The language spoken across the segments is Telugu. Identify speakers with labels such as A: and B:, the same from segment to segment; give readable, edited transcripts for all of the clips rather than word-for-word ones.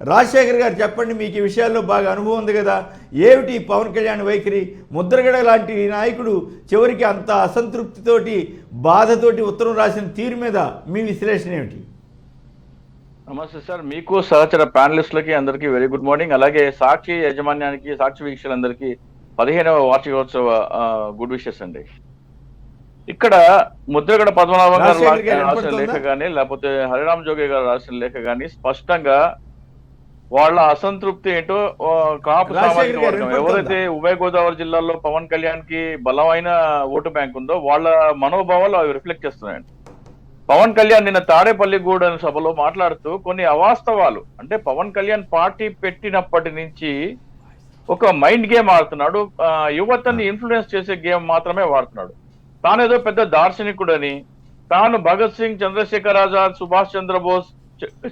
A: రాజశేఖర్ గారు చెప్పండి, మీకు ఈ విషయాల్లో బాగా అనుభవం ఉంది కదా, ఏమిటి పవన్ కళ్యాణ్ వైఖరి? ముద్రగడ లాంటి నాయకుడు చివరికి అంత అసంతృప్తితోటి బాధతోటి ఉత్తరం రాసిన తీరు మీద మీ విశ్లేషణ ఏమిటి?
B: నమస్తే సార్, మీకు సహచర ప్యానలిస్టులకి అందరికీ వెరీ గుడ్ మార్నింగ్. అలాగే సాక్షి యాజమాన్యానికి, సాక్షి వీక్షకులందరికీ 15వ వార్షికోత్సవ గుడ్ విషెస్ అండి. ఇక్కడ ముద్రగడ పద్మనాభం గారు రాసిన లేఖ కానీ లేకపోతే హరిరామ్ జోగే గారు రాసిన లేఖ కానీ స్పష్టంగా వాళ్ళ అసంతృప్తి ఏంటో కాపు సామాజిక వర్గం ఎవరైతే ఉభయ గోదావరి జిల్లాలో పవన్ కళ్యాణ్ కి బలమైన ఓటు బ్యాంక్ ఉందో వాళ్ళ మనోభావాలు అవి రిఫ్లెక్ట్ చేస్తున్నాయండి. పవన్ కళ్యాణ్ నిన్న తాడేపల్లిగూడెం సభలో మాట్లాడుతూ కొన్ని అవాస్తవాలు, అంటే పవన్ కళ్యాణ్ పార్టీ పెట్టినప్పటి నుంచి ఒక మైండ్ గేమ్ ఆడుతున్నాడు, యువతని ఇన్ఫ్లుయెన్స్ చేసే గేమ్ మాత్రమే వాడుతున్నాడు. తానేదో పెద్ద దార్శనికుడని, తాను భగత్ సింగ్, చంద్రశేఖర్ ఆజాద్, సుభాష్ చంద్రబోస్,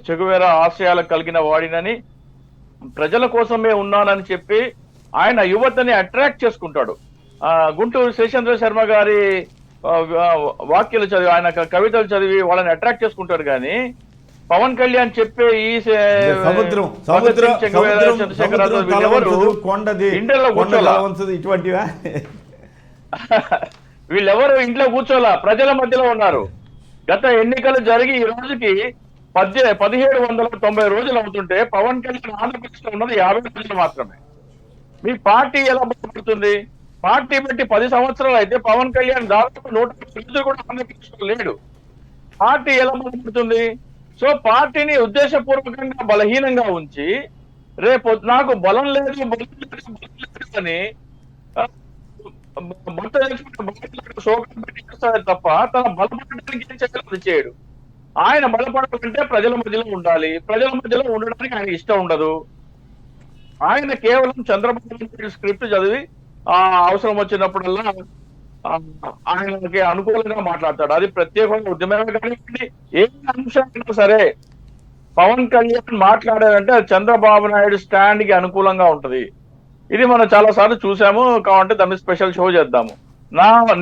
B: చెగువేరా ఆశయాలకు కలిగిన వాడినని, ప్రజల కోసమే ఉన్నానని చెప్పి ఆయన యువతని అట్రాక్ట్ చేసుకుంటాడు. గుంటూరు శేషేంద్ర శర్మ గారి వాక్యాలు చదివి, ఆయన కవితలు చదివి వాళ్ళని అట్రాక్ట్ చేసుకుంటారు. కానీ పవన్ కళ్యాణ్ చెప్పే ఈ వీళ్ళెవరు ఇంట్లో కూర్చోలా, ప్రజల మధ్యలో ఉన్నారు. గత ఎన్నికలు జరిగి ఈ రోజుకి 1790 రోజులు అవుతుంటే పవన్ కళ్యాణ్ ఆంధ్రప్రదేశ్లో ఉన్నది 50 రోజులు మాత్రమే. మీ పార్టీ ఎలా బాగుపడుతుంది? పార్టీ పెట్టి 10 సంవత్సరాలు అయితే పవన్ కళ్యాణ్ దాదాపు 150 రోజులు కూడా ఆంధ్రప్రదేశ్లో లేడు. పార్టీ ఎలా బాగుపడుతుంది? సో పార్టీని ఉద్దేశపూర్వకంగా బలహీనంగా ఉంచి రేపు నాకు బలం లేదు అని శోకం పెట్టి తప్ప తన బలపడడానికి ఏం చేయాలి చేయడు. ఆయన బలపడాలంటే ప్రజల మధ్యలో ఉండాలి, ప్రజల మధ్యలో ఉండడానికి ఆయన ఇష్టం ఉండదు. ఆయన కేవలం చంద్రబాబు నాయుడు స్క్రిప్ట్ చదివి అవసరం వచ్చినప్పుడల్లా ఆయనకి అనుకూలంగా మాట్లాడతాడు. అది ప్రత్యేకంగా ఉద్యమమే కానివ్వండి, ఏ అంశమైనా సరే పవన్ కళ్యాణ్ మాట్లాడారంటే అది చంద్రబాబు నాయుడు స్టాండ్ కి అనుకూలంగా ఉంటది. ఇది మనం చాలా సార్లు చూసాము. కావాలంటే దాన్ని స్పెషల్ షో చేద్దాము.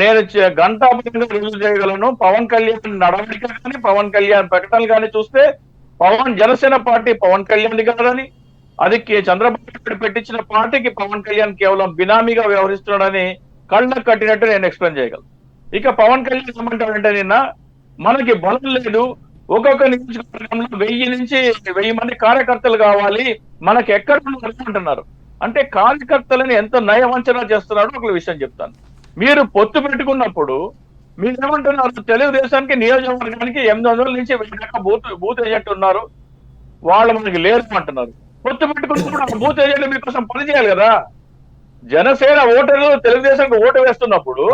B: నేను గంటాపరంగా రుజువు చేయగలను. పవన్ కళ్యాణ్ నడవడిక కానీ, పవన్ కళ్యాణ్ ప్రకటనలు కానీ చూస్తే జనసేన పార్టీ పవన్ కళ్యాణ్ కాదని, అది చంద్రబాబు నాయుడు పెట్టించిన పార్టీకి పవన్ కళ్యాణ్ కేవలం బినామీగా వ్యవహరిస్తున్నాడని కళ్ళకు కట్టినట్టు నేను ఎక్స్ప్లెయిన్ చేయగలను. ఇక పవన్ కళ్యాణ్ ఏమంటాడంటే, నిన్న మనకి బలం లేదు, ఒక్కొక్క నియోజకవర్గంలో 1000 నుంచి 1000 మంది కార్యకర్తలు కావాలి, మనకి ఎక్కడ అంటున్నారు. అంటే కార్యకర్తలని ఎంత నయవంచన చేస్తున్నాడో ఒక విషయం చెప్తాను. మీరు పొత్తు పెట్టుకున్నప్పుడు మీరేమంటున్నారు? తెలుగుదేశానికి నియోజకవర్గానికి 800 నుంచి 1000 దాకా బూత్ ఏజెంట్ ఉన్నారు, వాళ్ళు మనకి లేరు అంటున్నారు. పొత్తు పెట్టుకున్నప్పుడు బూత్ ఏజెంట్ మీకోసం పనిచేయాలి కదా. జనసేన ఓటర్లు తెలుగుదేశానికి ఓటు వేస్తున్నప్పుడు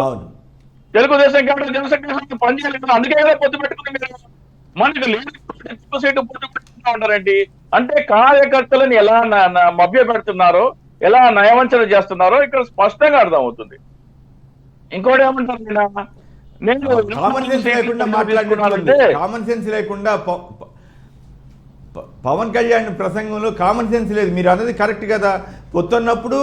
B: తెలుగుదేశం కాబట్టి జనసేన పనిచేయాలి కదా. అందుకే కదా పొత్తు పెట్టుకుని మీరు మనకి లేదు సీటు పొత్తు పెట్టుకుంటా ఉన్నారండి. అంటే కార్యకర్తలను ఎలా మభ్య పెడుతున్నారో, ఎలా నయవంచన చేస్తున్నారో ఇక్కడ స్పష్టంగా అర్థమవుతుంది. ఇంకోటి ఏమంటారు, నేను
A: కామన్ సెన్స్ లేకుండా పవన్ కళ్యాణ్ ప్రసంగంలో కామన్ సెన్స్ లేదు. మీరు అన్నది కరెక్ట్ కదా. పొత్తున్నప్పుడు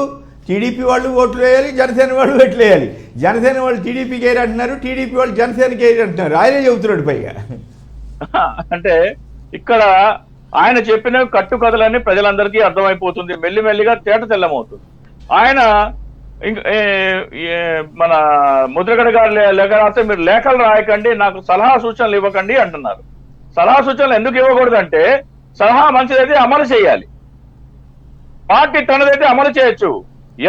A: టీడీపీ వాళ్ళు ఓట్లు వేయాలి, జనసేన వాళ్ళు ఓట్లు వేయాలి. జనసేన వాళ్ళు టీడీపీకి వేయరు అంటున్నారు, టీడీపీ వాళ్ళు జనసేనకి వేయరు అంటున్నారు. ఆయనే చెబుతున్నాడు పైగా.
B: అంటే ఇక్కడ ఆయన చెప్పిన కట్టుకథలన్నీ ప్రజలందరికీ అర్థమైపోతుంది, మెల్లిమెల్లిగా తేట తెల్లమవుతుంది. ఆయన మన ముద్రగడ గారు లేఖ రాస్తే మీరు లేఖలు రాయకండి, నాకు సలహా సూచనలు ఇవ్వకండి అంటున్నారు. సలహా సూచనలు ఎందుకు ఇవ్వకూడదంటే, సలహా మంచిదైతే అమలు చేయాలి, పార్టీ తనదైతే అమలు చేయొచ్చు.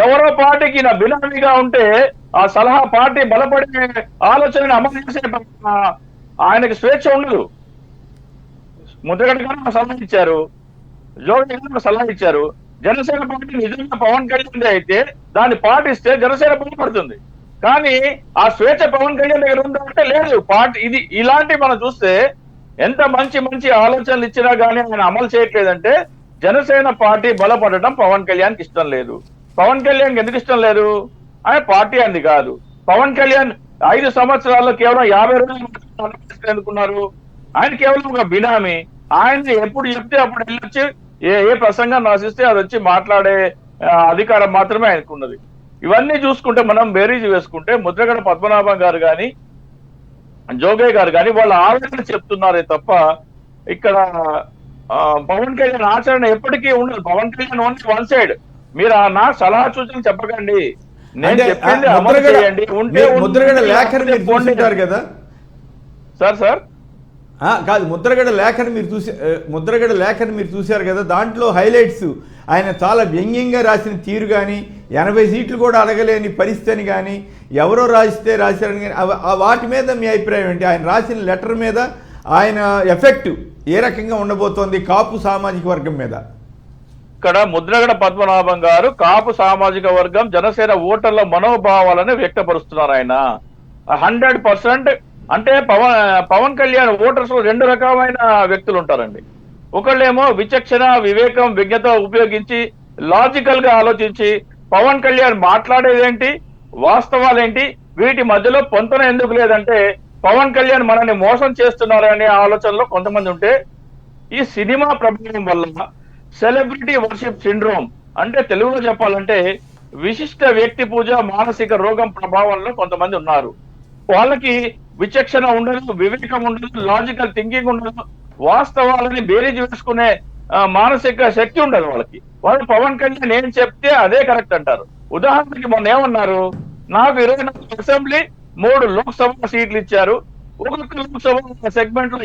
B: ఎవరో పార్టీకి నా బినామీగా ఉంటే ఆ సలహా పార్టీ బలపడే ఆలోచనని అమలు చేసే ఆయనకి స్వేచ్ఛ ఉండదు. ముద్రగడ గారు సలహా ఇచ్చారు, జోగి గారు సలహా ఇచ్చారు. జనసేన పార్టీ నిజంగా పవన్ కళ్యాణ్ అయితే దాన్ని పాటిస్తే జనసేన బలపడుతుంది. కానీ ఆ స్వేచ్ఛ పవన్ కళ్యాణ్ దగ్గర ఉందంటే లేదు. పార్టీ ఇది ఇలాంటి మనం చూస్తే ఎంత మంచి మంచి ఆలోచనలు ఇచ్చినా కానీ ఆయన అమలు చేయట్లేదంటే జనసేన పార్టీ బలపడటం పవన్ కళ్యాణ్కి ఇష్టం లేదు. పవన్ కళ్యాణ్ ఎందుకు ఇష్టం లేదు? ఆయన పార్టీ అంది కాదు. పవన్ కళ్యాణ్ 5 సంవత్సరాల్లో కేవలం 50 రోజులు ఎందుకున్నారు? ఆయన కేవలం ఒక బినామీ. ఆయన ఎప్పుడు చెప్తే అప్పుడు వెళ్ళొచ్చి ఏ ప్రసంగం రాసిస్తే అది వచ్చి మాట్లాడే అధికారం మాత్రమే ఆయనకు ఉన్నది. ఇవన్నీ చూసుకుంటే మనం బేరీజు వేసుకుంటే ముద్రగడ పద్మనాభం గారు కానీ జోగయ్య గారు కానీ వాళ్ళ ఆవేదన చెప్తున్నారే తప్ప ఇక్కడ పవన్ కళ్యాణ్ ఆచరణ ఎప్పటికీ ఉండదు. Pawan Kalyan only one side. మీరు నా సలహా సూచన చెప్పకండి, నేను
A: అంటే
B: చెప్పింది అమలు చేయండి. ఉంటే
A: ముద్రగడ లేఖను మీరు చూసింటారు కదా
B: సార్
A: కాదు, ముద్రగడ లేఖను మీరు చూశారు కదా, దాంట్లో హైలైట్స్ ఆయన చాలా వ్యంగ్యంగా రాసిన తీరు కానీ 80 సీట్లు కూడా అడగలేని పరిస్థితిని కానీ ఎవరో రాశారని కానీ వాటి మీద మీ అభిప్రాయం ఏంటి? ఆయన రాసిన లెటర్ మీద ఆయన ఎఫెక్ట్ ఏ రకంగా ఉండబోతోంది కాపు సామాజిక వర్గం మీద?
B: ఇక్కడ ముద్రగడ పద్మనాభం గారు కాపు సామాజిక వర్గం జనసేన ఓటర్ల మనోభావాలను వ్యక్తపరుస్తున్నారు. ఆయన 100%. అంటే పవన్ కళ్యాణ్ ఓటర్స్ లో 2 రకమైన వ్యక్తులు ఉంటారండి. ఒకళ్ళేమో విచక్షణ, వివేకం, విజ్ఞత ఉపయోగించి లాజికల్ గా ఆలోచించి పవన్ కళ్యాణ్ మాట్లాడేదేంటి, వాస్తవాలేంటి, వీటి మధ్యలో పొంతన ఎందుకు లేదంటే పవన్ కళ్యాణ్ మనల్ని మోసం చేస్తున్నారు అనే ఆలోచనలో కొంతమంది ఉంటే, ఈ సినిమా ప్రభావం వల్ల సెలబ్రిటీ వర్షిప్ సిండ్రోమ్, అంటే తెలుగులో చెప్పాలంటే విశిష్ట వ్యక్తి పూజ మానసిక రోగం ప్రభావంలో కొంతమంది ఉన్నారు. వాళ్ళకి విచక్షణ ఉండదు, వివేకం ఉండదు, లాజికల్ థింకింగ్ ఉండదు, వాస్తవాలని బేరీజ్ వేసుకునే మానసిక శక్తి ఉండదు వాళ్ళకి. వాళ్ళు పవన్ కళ్యాణ్ ఏం చెప్తే అదే కరెక్ట్ అంటారు. ఉదాహరణకి మొన్న ఏమన్నారు, నాకు 24 అసెంబ్లీ 3 లోక్సభ సీట్లు ఇచ్చారు, ఒక్కొక్క లోక్సభ సెగ్మెంట్ లో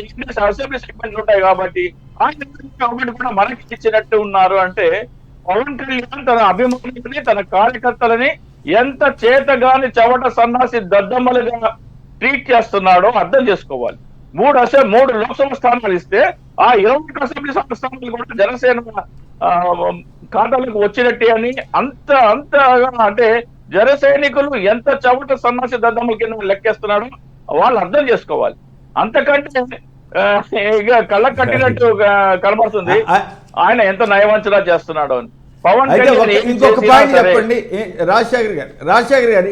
B: అసెంబ్లీ సెగ్మెంట్లు ఉంటాయి కాబట్టి ఆయన కూడా మనకి ఇచ్చినట్టు ఉన్నారు. అంటే పవన్ కళ్యాణ్ తన అభిమానులని, తన కార్యకర్తలని ఎంత చేతగాని చెవట సన్నాసి దద్దమ్మలుగా ట్రీట్ చేస్తున్నాడో అర్థం చేసుకోవాలి. 3 లోక్సభ స్థానాలు ఇస్తే ఆ 21 అసెంబ్లీ స్థానాలు కూడా జనసేన ఖాతాలకు వచ్చినట్టే అని అంతగా అంటే జన సైనికులు ఎంత చవట సన్నాసి దద్దమ్మల కింద లెక్కేస్తున్నాడో వాళ్ళు అర్థం చేసుకోవాలి. అంతకంటే ఇక కళ్ళకు కట్టినట్టు కనబడుతుంది ఆయన ఎంత నయవంచనా చేస్తున్నాడో అని. పవన్ కళ్యాణ్
A: ఇంకొక పాయింట్ చెప్పండి రాజశేఖర్ గారు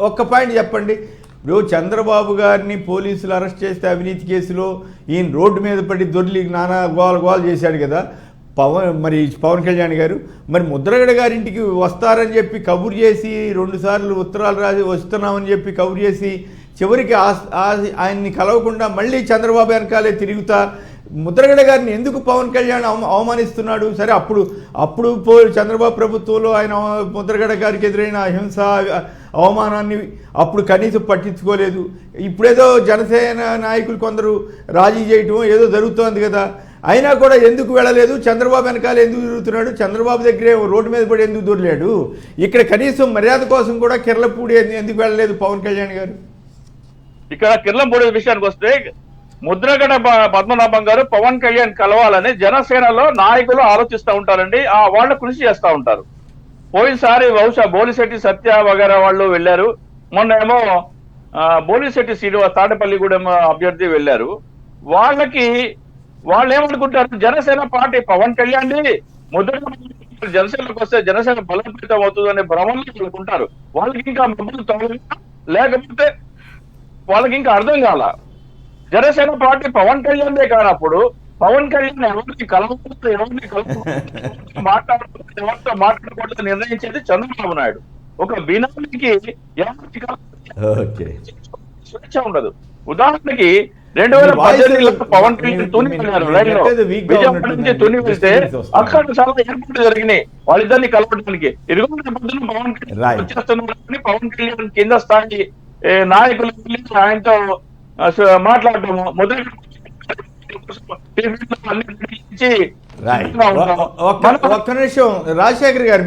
A: ఒక్క పాయింట్ చెప్పండి. ఇప్పుడు చంద్రబాబు గారిని పోలీసులు అరెస్ట్ చేస్తే అవినీతి కేసులో ఈయన రోడ్డు మీద పడి దొర్లి నానా గోల చేశాడు కదా పవన్ కళ్యాణ్ గారు. మరి ముద్రగడ గారింటికి వస్తారని చెప్పి కబురు చేసి 2 సార్లు ఉత్తరాలు రాసి వస్తున్నామని చెప్పి కబురు చేసి చివరికి ఆయన్ని కలవకుండా మళ్ళీ చంద్రబాబు వెనకాలే తిరుగుతా ముద్రగడ గారిని ఎందుకు పవన్ కళ్యాణ్ అవమానిస్తున్నాడు? సరే అప్పుడు చంద్రబాబు ప్రభుత్వంలో ఆయన ముద్రగడ గారికి ఎదురైన హింస అవమానాన్ని అప్పుడు కనీసం పట్టించుకోలేదు. ఇప్పుడేదో జనసేన నాయకులు కొందరు రాజీ చేయటం ఏదో జరుగుతోంది కదా, అయినా కూడా ఎందుకు వెళ్ళలేదు? చంద్రబాబు వెనకాల ఎందుకు తిరుగుతున్నాడు? చంద్రబాబు దగ్గరే రోడ్డు మీద పడి ఎందుకు దొరలేడు? ఇక్కడ కనీసం మర్యాద కోసం కూడా కిర్లపూడి ఎందుకు వెళ్ళలేదు పవన్ కళ్యాణ్ గారు?
B: ఇక్కడ కిర్లంపూడి విషయానికి వస్తే ముద్రగడ పద్మనాభం గారు పవన్ కళ్యాణ్ కలవాలని జనసేనలో నాయకులు ఆలోచిస్తూ ఉంటారండి. వాళ్ళు కృషి చేస్తూ ఉంటారు. పోయినసారి బహుశా బోలిశెట్టి సత్య వగేరా వాళ్ళు వెళ్ళారు. మొన్న ఏమో బోలిశెట్టి శ్రీనివాస్ తాడేపల్లిగూడెం అభ్యర్థి వెళ్ళారు. వాళ్ళు ఏమనుకుంటారు, జనసేన పార్టీ పవన్ కళ్యాణ్ ముద్రగడ జనసేనకు వస్తే జనసేన బలోపేతం అవుతుందనే భ్రమంలో వాళ్ళకుంటారు. వాళ్ళకి ఇంకా మద్దతు తొలగిందా లేకపోతే వాళ్ళకి ఇంకా అర్థం కాల. జనసేన పార్టీ పవన్ కళ్యాణ్ కానప్పుడు పవన్ కళ్యాణ్ ఎవరిని కలవకూడదు, ఎవరితో మాట్లాడకూడదు నిర్ణయించేది చంద్రబాబు నాయుడు. ఒక బినామీకి స్వేచ్ఛ ఉండదు. ఉదాహరణకి 2018లో పవన్ కళ్యాణ్ తుని వెళ్ళారు. రైల్లో విజయవాడ నుంచి తుని వెళ్తే అక్కడ చాలా ఏర్పాట్లు జరిగినాయి వాళ్ళిద్దరిని కలవడానికి. ఇదిగో పొద్దున్న పవన్ కళ్యాణ్ వచ్చేస్తున్నారని పవన్ కళ్యాణ్ కింద స్థాయి నాయకులు ఆయనతో మాట్లాడటము
A: ఒక్క నిమిషం రాజశేఖర్ గారు